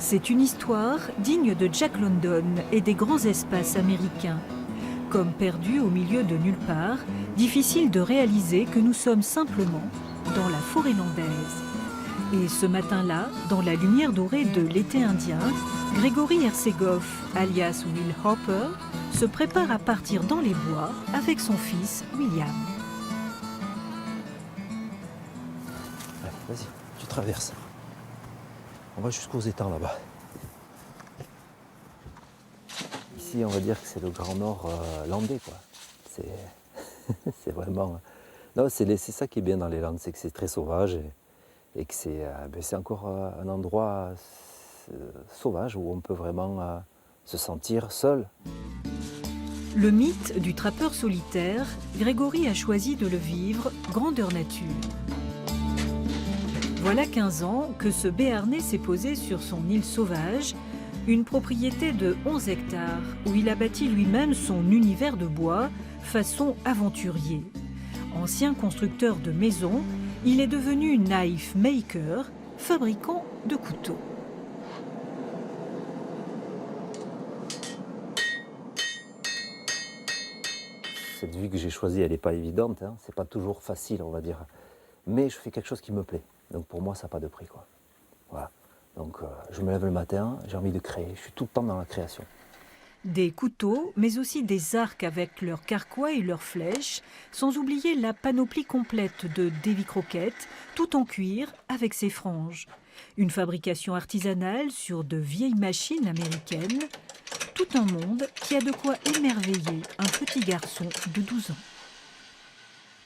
C'est une histoire digne de Jack London et des grands espaces américains. Comme perdus au milieu de nulle part, difficile de réaliser que nous sommes simplement dans la forêt landaise. Et ce matin-là, dans la lumière dorée de l'été indien, Grégory Herzegoff, alias Will Hopper, se prépare à partir dans les bois avec son fils William. Allez, vas-y, tu traverses. On va jusqu'aux étangs là-bas. Ici, on va dire que c'est le Grand Nord landais, quoi. C'est vraiment... Non, c'est ça qui est bien dans les Landes, c'est que c'est très sauvage et que c'est encore un endroit sauvage où on peut vraiment se sentir seul. Le mythe du trappeur solitaire, Grégory a choisi de le vivre grandeur nature. Voilà 15 ans que ce Béarnais s'est posé sur son île sauvage, une propriété de 11 hectares où il a bâti lui-même son univers de bois façon aventurier. Ancien constructeur de maisons, il est devenu knife maker, fabricant de couteaux. Cette vie que j'ai choisie, elle n'est pas évidente, hein. C'est pas toujours facile, on va dire. Mais je fais quelque chose qui me plaît. Donc pour moi, ça n'a pas de prix, quoi. Voilà. Donc je me lève le matin, j'ai envie de créer. Je suis tout le temps dans la création. Des couteaux, mais aussi des arcs avec leurs carquois et leurs flèches, sans oublier la panoplie complète de Davy Crockett, tout en cuir avec ses franges. Une fabrication artisanale sur de vieilles machines américaines. Tout un monde qui a de quoi émerveiller un petit garçon de 12 ans.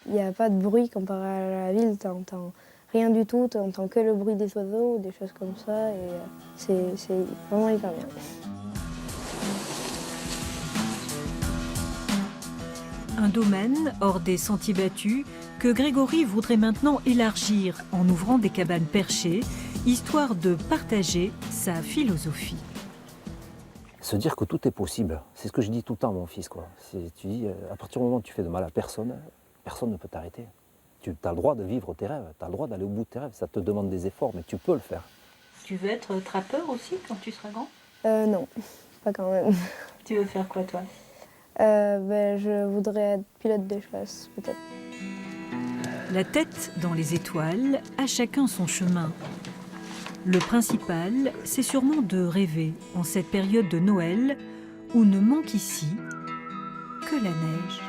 Il n'y a pas de bruit comparé à la ville, tu n'entends rien du tout, tu n'entends que le bruit des oiseaux, des choses comme ça, et c'est vraiment hyper bien. Un domaine hors des sentiers battus que Grégory voudrait maintenant élargir en ouvrant des cabanes perchées, histoire de partager sa philosophie. Se dire que tout est possible, c'est ce que je dis tout le temps à mon fils, quoi. Tu dis, à partir du moment où tu fais de mal à personne, personne ne peut t'arrêter. Tu as le droit de vivre tes rêves, tu as le droit d'aller au bout de tes rêves. Ça te demande des efforts, mais tu peux le faire. Tu veux être trappeur aussi quand tu seras grand? Non, pas quand même. Tu veux faire quoi toi? Je voudrais être pilote de chasse, peut-être. La tête dans les étoiles, à chacun son chemin. Le principal, c'est sûrement de rêver en cette période de Noël où ne manque ici que la neige.